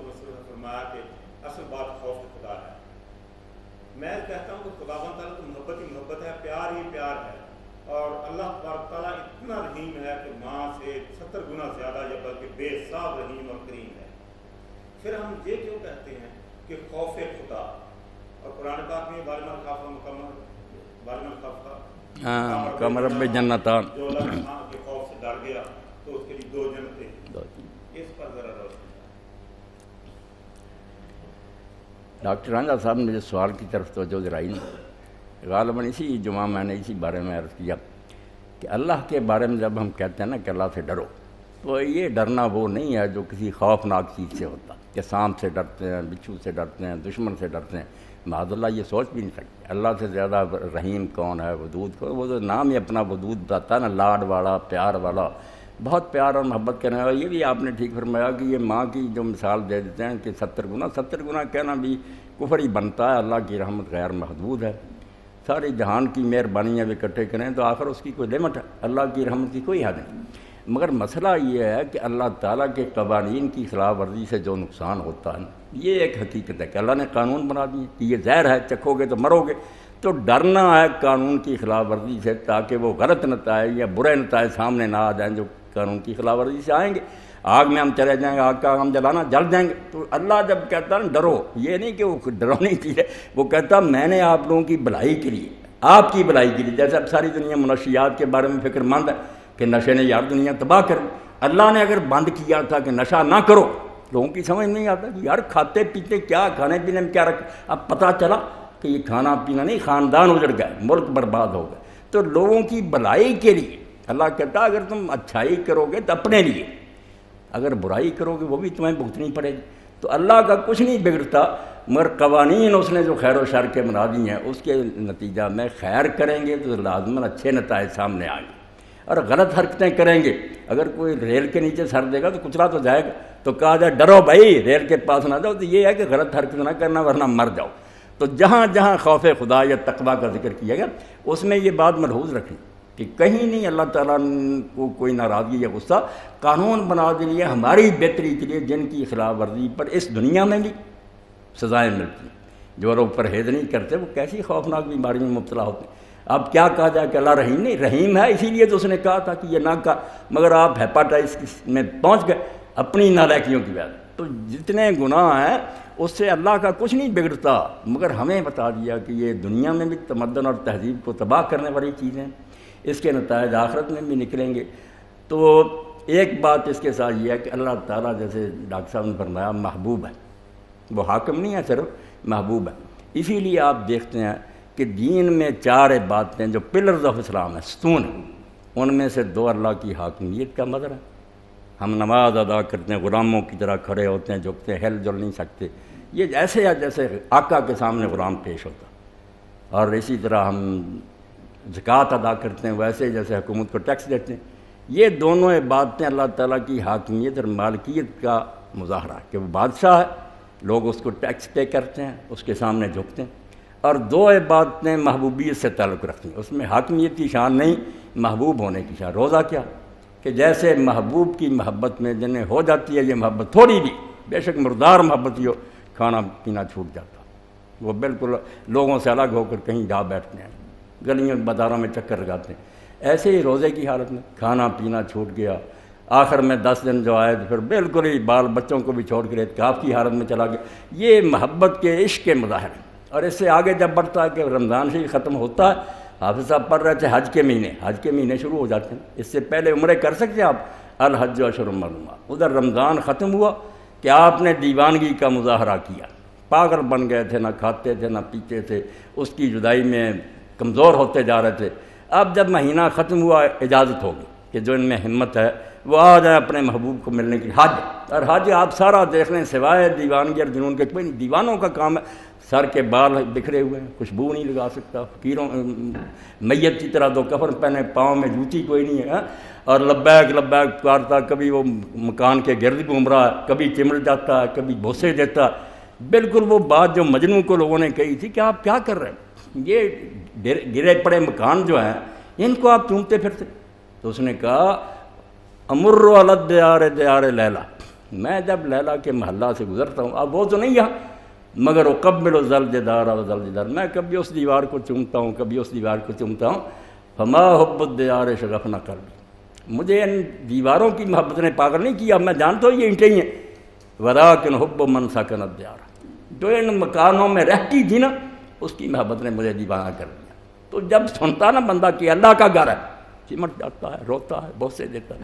وسلم نے فرمایا کہ اصل بات خوف خدا ہے. میں کہتا ہوں کہ خداوند تعالیٰ تو محبت ہی محبت ہے، پیار ہی پیار ہے، اور اللہ تبارک تعالیٰ اتنا رحیم ہے کہ ماں سے 70 گنا زیادہ یا بلکہ بے حساب رحیم اور کریم ہے. پھر ہم یہ کیوں کہتے ہیں کہ خوف خدا، اور قرآن پاک میں بالمن خاف کمر رب جنتان، جو اللہ کے خوف سے ڈر گیا تو اس کے لیے 2 جنتیں. اس پر ذرا روشنی. ڈاکٹر رنجا صاحب نے جو سوال کی طرف توجہ دلائی نا، غالباً اسی جمعہ میں نے اسی بارے میں عرض کیا کہ اللہ کے بارے میں جب ہم کہتے ہیں نا کہ اللہ سے ڈرو، تو یہ ڈرنا وہ نہیں ہے جو کسی خوفناک چیز سے ہوتا کہ سانپ سے ڈرتے ہیں، بچھو سے ڈرتے ہیں، دشمن سے ڈرتے ہیں. معاذ اللہ یہ سوچ بھی نہیں سکتے. اللہ سے زیادہ رحیم کون ہے، ودود کون؟ وہ جو نام ہی اپنا ودود بتاتا ہے نا، لاڈ والا، پیار والا، بہت پیار اور محبت کرنے والا. یہ بھی آپ نے ٹھیک فرمایا کہ یہ ماں کی جو مثال دے دیتے ہیں کہ 70 گنا کہنا بھی کفر ہی بنتا ہے. اللہ کی رحمت غیر محدود ہے، ساری جہان کی مہربانی ہے بھی اکٹھے کریں تو آخر اس کی کوئی لمٹ ہے. اللہ کی رحمت کی کوئی حد نہیں. مگر مسئلہ یہ ہے کہ اللہ تعالیٰ کے قوانین کی خلاف ورزی سے جو نقصان ہوتا ہے یہ ایک حقیقت ہے کہ اللہ نے قانون بنا دیے کہ یہ زہر ہے، چکھو گے تو مرو گے. تو ڈرنا ہے قانون کی خلاف ورزی سے تاکہ وہ غلط نتائج یا برے نتائج سامنے نہ آ جائیں جو قانون کی خلاف ورزی سے آئیں گے. آگ میں ہم چلے جائیں گے، آگ کا ہم جلانا جل جائیں گے. تو اللہ جب کہتا ہے ڈرو، یہ نہیں کہ وہ ڈرونی چیز ہے، وہ کہتا میں نے آپ لوگوں کی بھلائی کے لیے، آپ کی بھلائی کے لیے. جیسے اب ساری دنیا منشیات کے بارے میں فکر مند ہے کہ نشے نے یار دنیا تباہ کر دی. اللہ نے اگر بند کیا تھا کہ نشہ نہ کرو، لوگوں کی سمجھ نہیں آتا کہ یار کھاتے پیتے کیا، کھانے پینے میں کیا رکھ. اب پتہ چلا کہ یہ کھانا پینا نہیں، خاندان اجڑ گئے، ملک برباد ہو گئے. تو لوگوں کی بھلائی کے لیے اللہ کہتا اگر تم اچھائی کرو گے تو اپنے لیے، اگر برائی کرو گے وہ بھی تمہیں بھگتنی پڑے گی. تو اللہ کا کچھ نہیں بگڑتا، مگر قوانین اس نے جو خیر و شر کے بنا دی ہیں اس کے نتیجہ میں خیر کریں گے تو لازماً اچھے نتائج سامنے آئیں گے، اور غلط حرکتیں کریں گے. اگر کوئی ریل کے نیچے سر دے گا تو کچلا تو جائے گا. تو کہا جائے ڈرو بھائی، ریل کے پاس نہ جاؤ، تو یہ ہے کہ غلط حرکت نہ کرنا ورنہ مر جاؤ. تو جہاں جہاں خوف خدا یا تقویٰ کا ذکر کیا گیا اس میں یہ بات ملحوظ رکھیں کہ کہیں نہیں اللہ تعالیٰ کو کوئی ناراضگی یا غصہ. قانون بنا دیے ہماری بہتری کے لیے جن کی خلاف ورزی پر اس دنیا میں بھی سزائیں ملتی ہیں. جو لوگ پرہیز نہیں کرتے وہ کیسی خوفناک بیماری میں مبتلا ہوتے ہیں. اب کیا کہا جائے کہ اللہ رحیم نہیں، رحیم ہے اسی لیے تو اس نے کہا تھا کہ یہ نہ کہا، مگر آپ ہیپاٹائٹس میں پہنچ گئے اپنی نالائکیوں کی وجہ. تو جتنے گناہ ہیں اس سے اللہ کا کچھ نہیں بگڑتا، مگر ہمیں بتا دیا کہ یہ دنیا میں بھی تمدن اور تہذیب کو تباہ کرنے والی چیزیں، اس کے نتائج آخرت میں بھی نکلیں گے. تو ایک بات اس کے ساتھ یہ ہے کہ اللہ تعالیٰ جیسے ڈاکٹر صاحب نے فرمایا محبوب ہے، وہ حاکم نہیں ہے، صرف محبوب ہے. اسی لیے آپ دیکھتے ہیں کہ دین میں 4 باتیں جو پلرز آف اسلام ہیں، ستون ہیں، ان میں سے 2 اللہ کی حاکمیت کا مظہر ہے. ہم نماز ادا کرتے ہیں، غلاموں کی طرح کھڑے ہوتے ہیں، جھکتے ہیں، ہل جل نہیں سکتے. یہ ایسے ہے جیسے آقا کے سامنے غلام پیش ہوتا. اور اسی طرح ہم زکوٰۃ ادا کرتے ہیں ویسے جیسے حکومت کو ٹیکس دیتے ہیں. یہ دونوں باتیں اللہ تعالیٰ کی حاکمیت اور مالکیت کا مظاہرہ ہے کہ وہ بادشاہ ہے، لوگ اس کو ٹیکس پے کرتے ہیں، اس کے سامنے جھکتے ہیں. اور 2 باتیں محبوبیت سے تعلق رکھتی ہیں، اس میں حاکمیت کی شان نہیں، محبوب ہونے کی شان. روزہ کیا کہ جیسے محبوب کی محبت میں جنہیں ہو جاتی ہے یہ محبت تھوڑی بھی، بے شک مردار محبت ہی ہو، کھانا پینا چھوٹ جاتا، وہ بالکل لوگوں سے الگ ہو کر کہیں جا بیٹھتے ہیں، گلیوں بازاروں میں چکر لگاتے ہیں. ایسے ہی روزے کی حالت میں کھانا پینا چھوٹ گیا، آخر میں 10 دن جو آئے تو پھر بالکل ہی بال بچوں کو بھی چھوڑ کر اعتکاف کی حالت میں چلا گیا. یہ محبت کے عشق کے مظاہر ہیں. اور اس سے آگے جب بڑھتا ہے کہ رمضان سے ہی ختم ہوتا ہے، حافظ صاحب پڑھ رہے تھے حج کے مہینے شروع ہو جاتے ہیں. اس سے پہلے عمرے کر سکتے آپ، الحج اشہر معلومات. ادھر رمضان ختم ہوا کہ آپ نے دیوانگی کا مظاہرہ کیا، پاگل بن گئے تھے، نہ کھاتے تھے نہ پیتے تھے، اس کی جدائی میں کمزور ہوتے جا رہے تھے. اب جب مہینہ ختم ہوا اجازت ہوگی کہ جو ان میں ہمت ہے وہ آ جائے اپنے محبوب کو ملنے کی. حج اور حج آپ سارا دیکھ لیں سوائے دیوانگی اور جنون کے کوئی نہیں. دیوانوں کا کام ہے، سر کے بال بکھرے ہوئے ہیں، خوشبو نہیں لگا سکتا، فقیروں میت کی طرح 2 کفن پہنے، پاؤں میں جوتی کوئی نہیں ہے، اور لبیک لبیک پکارتا. کبھی وہ مکان کے گرد گھوم رہا ہے، کبھی چمڑ جاتا ہے، کبھی بوسے دیتا ہے. بالکل وہ بات جو مجنوں کو لوگوں نے کہی تھی کہ آپ کیا کر رہے ہیں، یہ گرے پڑے مکان جو ہیں ان کو آپ چومتے پھرتے. تو اس نے کہا امر علی دیار دیار لیلا، میں جب لیلا کے محلہ سے گزرتا ہوں، اب وہ تو نہیں یہاں، مگر وہ قبل و زلجدار اور زلجدار، میں کبھی اس دیوار کو چومتا ہوں، کبھی اس دیوار کو چومتا ہوں، فما حب الدیار شغف نہ کر لی، مجھے ان دیواروں کی محبت نے پاگل نہیں کیا، میں جانتا ہوں یہ اینٹیں ہی ہیں، ولیکن حب من سکن الدیار، جو ان مکانوں میں رہتی تھی نا اس کی محبت نے مجھے دیوانہ کر دیا۔ تو جب سنتا نا بندہ کہ اللہ کا گھر ہے، چمٹ جاتا ہے، روتا ہے، بہت سے دیتا ہے۔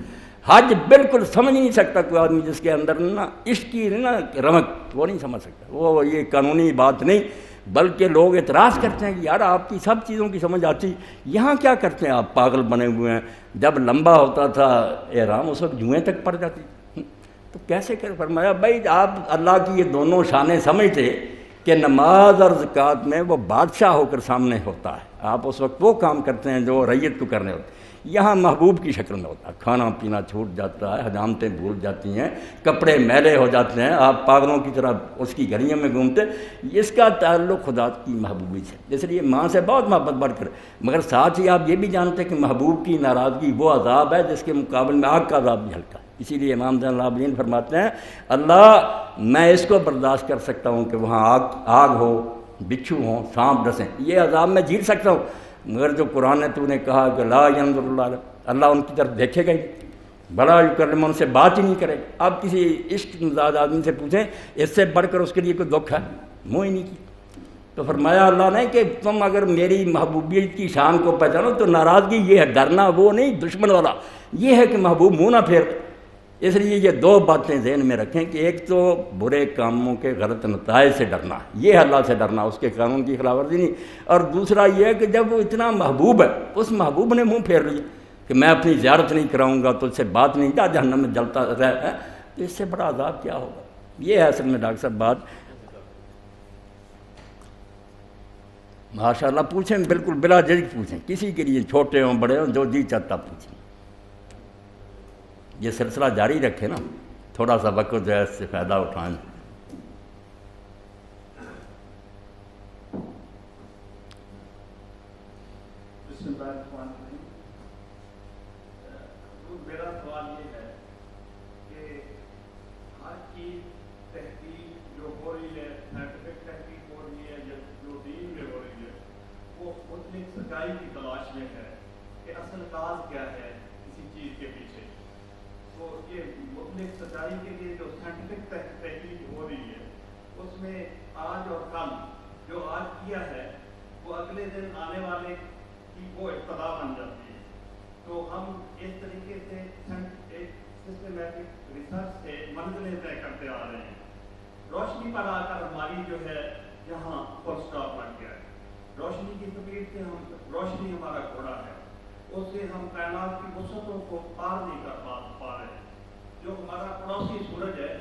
حج بالکل سمجھ نہیں سکتا کوئی آدمی جس کے اندر نا عشق کی نا رمق، وہ نہیں سمجھ سکتا، وہ یہ قانونی بات نہیں، بلکہ لوگ اعتراض کرتے ہیں کہ یار آپ کی سب چیزوں کی سمجھ آتی، یہاں کیا کرتے ہیں آپ، پاگل بنے ہوئے ہیں، جب لمبا ہوتا تھا احرام اس وقت جوئیں تک پڑ جاتی، تو کیسے کر؟ فرمایا بھائی آپ اللہ کی یہ دونوں شانیں سمجھتے کہ نماز اور زکوٰۃ میں وہ بادشاہ ہو کر سامنے ہوتا ہے، آپ اس وقت وہ کام کرتے ہیں جو ریت کو کرنے ہوتے ہیں، یہاں محبوب کی شکل میں ہوتا ہے، کھانا پینا چھوٹ جاتا ہے، حجامتیں بھول جاتی ہیں، کپڑے میلے ہو جاتے ہیں، آپ پاگلوں کی طرح اس کی گلیوں میں گھومتے، اس کا تعلق خدا کی محبوبی سے، اس لیے ماں سے بہت محبت بڑھ کر، مگر ساتھ ہی آپ یہ بھی جانتے ہیں کہ محبوب کی ناراضگی وہ عذاب ہے جس کے مقابل میں آگ کا عذاب بھی ہلکا ہے، اسی لیے امام زین العابدین فرماتے ہیں اللہ میں اس کو برداشت کر سکتا ہوں کہ وہاں آگ ہو، بچھو ہوں، سانپ ڈسیں، یہ عذاب میں جھیل سکتا ہوں، مگر جو قرآن نے تو نے کہا کہ لا ینظر اللہ، اللہ ان کی طرف دیکھے گا ہی، بڑا یکرم، ان سے بات ہی نہیں کرے گا۔ آپ کسی عشق مزاج آدمی سے پوچھیں اس سے بڑھ کر اس کے لیے کوئی دکھ ہے، منہ ہی نہیں کی۔ تو فرمایا اللہ نے کہ تم اگر میری محبوبیت کی شان کو پہچانو تو ناراضگی یہ ہے، ڈرنا وہ نہیں دشمن والا، یہ ہے کہ محبوب منہ نہ پھیر۔ اس لیے یہ دو باتیں ذہن میں رکھیں کہ ایک تو برے کاموں کے غلط نتائج سے ڈرنا، یہ اللہ سے ڈرنا، اس کے قانون کی خلاف ورزی نہیں، اور دوسرا یہ ہے کہ جب وہ اتنا محبوب ہے، اس محبوب نے منہ پھیر لیا کہ میں اپنی زیارت نہیں کراؤں گا، تو اس سے بات نہیں، جا جہنم میں جلتا رہے، تو اس سے بڑا عذاب کیا ہوگا۔ یہ ہے اصل میں ڈاکٹر صاحب بات، ماشاء اللہ پوچھیں، بالکل بلا جھجک پوچھیں، کسی کے لیے چھوٹے ہوں بڑے ہوں، جو جی چاہتا پوچھیں، یہ سلسلہ جاری رکھے نا، تھوڑا سا وقت جو ہے اس سے فائدہ اٹھائیں۔ بسم اللہ الرحمن الرحیم۔ میرا سوال یہ ہے کہ آج کی تحقیق جو ہو رہی ہے، سائنٹیفک تحقیق ہو رہی ہے، جو دین میں ہو رہی ہے، وہ مطلق سچائی کی تلاش میں ہے کہ اصل راز کیا ہے کسی چیز کے پیچھے۔ تو یہ مطلق سچائی کے لیے جو سائنٹیفک تحقیق ہو رہی ہے، اس میں آج اور کل جو آج کیا ہے وہ اگلے دن آنے والے کی وہ ابتدا بن جاتی ہے۔ تو ہم اس طریقے سے ایک سسٹمیٹک ریسرچ سے منزلیں طے کرتے آ رہے ہیں۔ روشنی پر آ کر ہماری جو ہے یہاں فل اسٹاپ لگ گیا ہے۔ روشنی کی سپیڈ سے روشنی ہمارا گھوڑا ہے، اس سے ہم کائنات کی وسعتوں کو پار نہیں کر پا رہے ہیں۔ جو ہمارا پڑوسی سورج ہے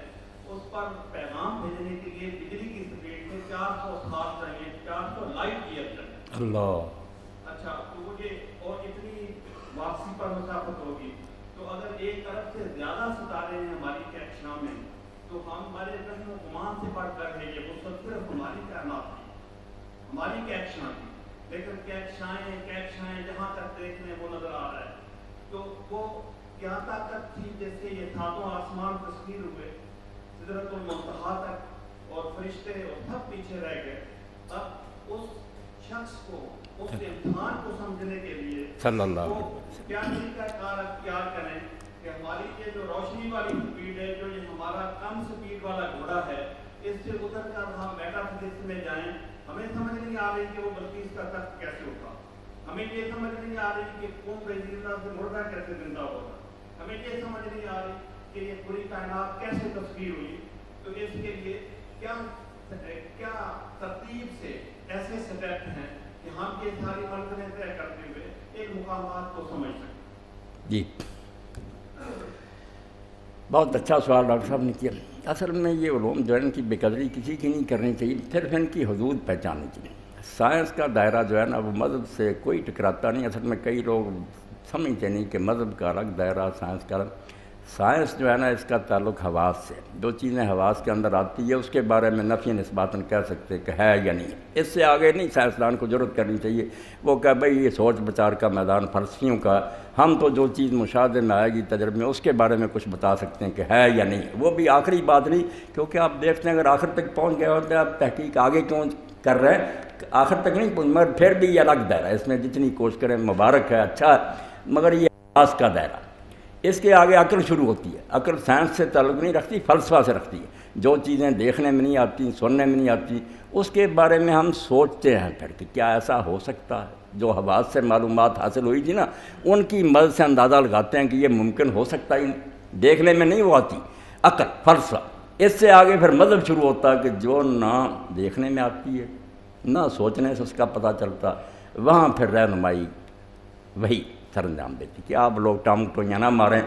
اس پر پیغام بھیجنے کے لیے بجلی کی سپیڈ سے 460 چاہیے، 400 لائٹ ایئر چاہیے۔ اللہ، اچھا، تو مجھے اور اتنی واپسی پر مسافت ہوگی، تو اگر 1 ارب سے زیادہ ستارے ہیں ہماری کہکشاں میں، تو ہمارے وہم و گمان سے بڑھ کر ہے یہ وسعت صرف ہماری کائنات کی، ہماری کہکشاں کی، لیکن کہکشائیں جہاں تک دیکھنے وہ نظر آ رہا ہے، تو وہ کیا طاقت تھی جیسے یہ ساتوں آسمان تصویر ہوئے سدرۃ المنتہا تک، اور فرشتے اور سب پیچھے رہ گئے۔ اب اس شخص کو، اس امتحان کو سمجھنے کے لیے صلی اللہ علیہ وسلم کیا طریقہ کار اختیار کریں کہ ہماری یہ جو روشنی والی سپیڈ ہے، جو یہ ہمارا کم سپیڈ والا گھوڑا ہے، اس سے گزر کر ہم میٹا فزکس میں جائیں۔ ہمیں سمجھ نہیں آ رہی کہ وہ بلقیس کا تخت کیسے ہوگا، ہمیں یہ سمجھ نہیں آ رہی کہ کون رضی سے مردہ کیسے زندہ ہوگا، ہمیں یہ سمجھ نہیں آ رہی کہ یہ پوری کائنات کیسے تصویر ہوئی۔ تو اس کے لیے کیا ترتیب سے ایسے سٹیپ ہیں کہ ہم یہ ساری منزلیں طے کرتے ہوئے ایک مقامات کو سمجھ سکیں؟ جی، بہت اچھا سوال ڈاکٹر صاحب نے کیا۔ اصل میں یہ علوم جو ہے ان کی بے قدری کسی کی نہیں کرنی چاہیے، صرف ان کی حدود پہچاننی چاہیے۔ سائنس کا دائرہ جو ہے نا وہ مذہب سے کوئی ٹکراتا نہیں۔ اصل میں کئی لوگ سمجھتے نہیں کہ مذہب کا الگ دائرہ، سائنس کا الگ۔ سائنس جو ہے نا اس کا تعلق حواس سے، جو چیزیں حواس کے اندر آتی ہے اس کے بارے میں نفی نسباتاً کہہ سکتے کہ ہے یا نہیں، اس سے آگے نہیں سائنسدان کو ضرورت کرنی چاہیے۔ وہ کہ بھئی یہ سوچ بچار کا میدان فلسفیوں کا، ہم تو جو چیز مشاہدے میں آئے گی تجربے میں اس کے بارے میں کچھ بتا سکتے ہیں کہ ہے یا نہیں، وہ بھی آخری بات نہیں، کیونکہ آپ دیکھتے ہیں اگر آخر تک پہنچ گئے ہوتے ہیں آپ تحقیق آگے کیوں کر رہے ہیں، آخر تک نہیں پہنچ، مگر پھر بھی یہ الگ دائرہ ہے، اس میں جتنی کوشش کریں مبارک ہے، اچھا ہے، مگر یہ حواس کا دائرہ، اس کے آگے عقل شروع ہوتی ہے۔ عقل سائنس سے تعلق نہیں رکھتی، فلسفہ سے رکھتی ہے۔ جو چیزیں دیکھنے میں نہیں آتی، سننے میں نہیں آتی، اس کے بارے میں ہم سوچتے ہیں پھر کہ کیا ایسا ہو سکتا ہے۔ جو حواس سے معلومات حاصل ہوئی تھی نا، ان کی مدد سے اندازہ لگاتے ہیں کہ یہ ممکن ہو سکتا ہی نہیں، دیکھنے میں نہیں وہ آتی۔ عقل، فلسفہ، اس سے آگے پھر مذہب شروع ہوتا ہے کہ جو نہ دیکھنے میں آتی ہے نہ سوچنے سے اس کا پتہ چلتا، وہاں پھر رہنمائی وہی سر انجام دیتی کہ آپ لوگ ٹام ٹوئیاں نہ ماریں،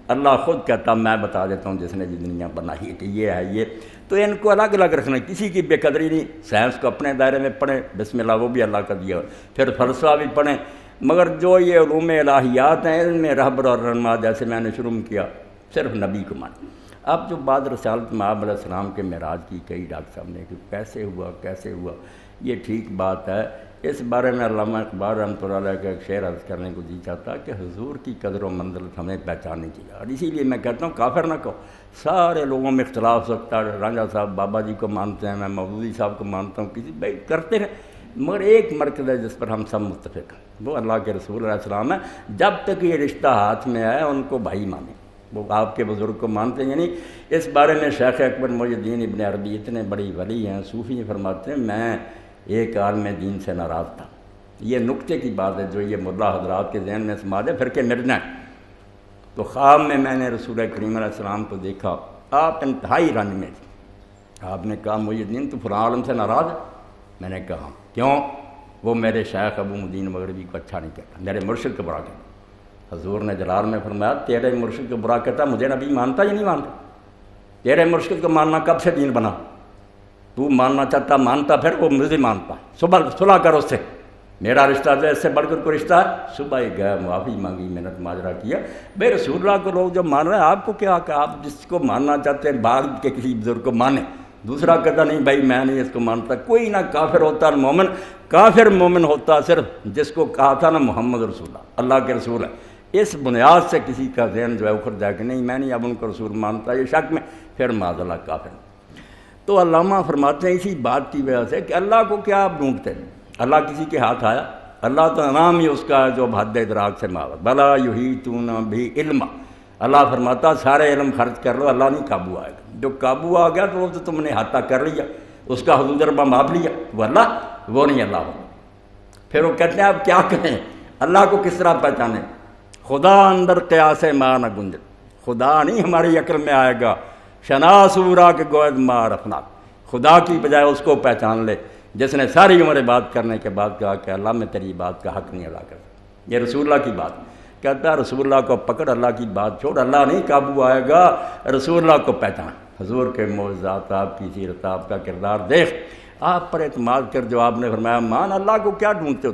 اللہ خود کہتا میں بتا دیتا ہوں جس نے یہ دنیا بنائی ہے کہ یہ ہے یہ، تو ان کو الگ الگ رکھنا، کسی کی بے قدری نہیں۔ سائنس کو اپنے دائرے میں پڑھیں، بسم اللہ وہ بھی اللہ کا دیا، پھر فلسفہ بھی پڑھیں، مگر جو یہ علوم الہیات ہیں ان میں رہبر اور رہنما جیسے میں نے شروع کیا صرف نبی کو مانیں۔ اب جو بعد رسالت مآب علیہ السلام کے معراج کی کئی ڈاکٹر صاحب نے کہ کیسے ہوا، یہ ٹھیک بات ہے، اس بارے میں علامہ اقبال رحمۃ اللہ علیہ کا ایک شعر عرض کرنے کو جی چاہتا کہ حضور کی قدر و منزلت ہمیں پہچاننی چاہیے، اور اسی لیے میں کہتا ہوں کافر نہ کہو، سارے لوگوں میں اختلاف ہو سکتا ہے، رانجھا صاحب بابا جی کو مانتے ہیں، میں مودودی صاحب کو مانتا ہوں، کسی بھائی کرتے ہیں، مگر ایک مرکز ہے جس پر ہم سب متفق ہیں، وہ اللہ کے رسول علیہ السلام ہے۔ جب تک یہ رشتہ ہاتھ میں آئے ان کو بھائی مانیں، وہ آپ کے بزرگ کو مانتے ہیں یا نہیں۔ اس بارے میں شیخ اکبر محی الدین ابن عربی اتنے بڑی ولی ہیں، صوفی ہیں، فرماتے ہیں میں ایک عالم دین سے ناراض تھا، یہ نکتے کی بات ہے جو یہ ملا حضرات کے ذہن میں سما دے پھر کہ مرنا ہے، تو خواب میں نے رسول کریم علیہ السلام کو دیکھا، آپ انتہائی رنج میں تھے، آپ نے کہا محی الدین تو فلاں عالم سے ناراض ہے؟ میں نے کہا کیوں؟ وہ میرے شیخ ابو مدین مغربی کو اچھا نہیں کہتا، میرے مرشد کو برا کہتا۔ حضور نے جلال میں فرمایا تیرے مرشد کو برا کہتا، مجھے نبی مانتا یا نہیں مانتا؟ تیرے مرشد کو ماننا کب سے دین بنا؟ تو ماننا چاہتا مانتا، پھر وہ مجھے مانتا، صلح کر اس سے، میرا رشتہ جو اس سے بڑھ کر کوئی رشتہ ہے؟ صبح ہی گیا، معافی مانگی، محنت ماجرہ کیا، بھائی رسول اللہ کو لوگ جو مان رہے ہیں آپ کو کیا کہ آپ جس کو ماننا چاہتے ہیں بعد کے کسی بزرگ کو مانیں، دوسرا کہتا نہیں بھائی میں نہیں اس کو مانتا۔ کوئی نہ کافر ہوتا ہے مومن، کافر مومن ہوتا صرف جس کو کہا تھا نا محمد رسول اللہ، اللہ کے رسول ہے، اس بنیاد سے کسی کا ذہن جو ہے اکھڑ جائے کہ نہیں میں نہیں اب ان کو رسول مانتا، یہ شک میں، پھر معاذ اللہ کافر۔ تو علامہ فرماتے ہیں اسی بات کی وجہ سے کہ اللہ کو کیا آپ ڈھونڈتے ہیں؟ اللہ کسی کے ہاتھ آیا؟ اللہ تو نام ہی اس کا ہے جو حد ادراک سے ماور، بلا یحیطون بھی علم، اللہ فرماتا سارے علم خرچ کر لو، اللہ نہیں قابو آئے گا، جو قابو آ گیا تو وہ تو تم نے احاطہ کر لیا، اس کا حدود ربا ماپ لیا، وہ اللہ وہ نہیں اللہ ہو۔ پھر وہ کہتے ہیں آپ کیا کہیں، اللہ کو کس طرح پہچانیں؟ خدا اندر قیاس ما نہ گنجے، خدا نہیں ہماری عقل میں آئے گا، شناسورا کے گوید ما رفنا، خدا کی بجائے اس کو پہچان لے جس نے ساری عمر بات کرنے کے بعد کہا کہ اللہ میں تیری بات کا حق نہیں ادا کرتا۔ یہ رسول اللہ کی بات کہتا ہے، رسول اللہ کو پکڑ، اللہ کی بات چھوڑ، اللہ نہیں قابو آئے گا، رسول اللہ کو پہچان، حضور کے معجزات، آپ کی سیرت، آپ کا کردار دیکھ، آپ پر اعتماد کر، جو آپ نے فرمایا مان، اللہ کو کیا ڈھونڈتے ہو؟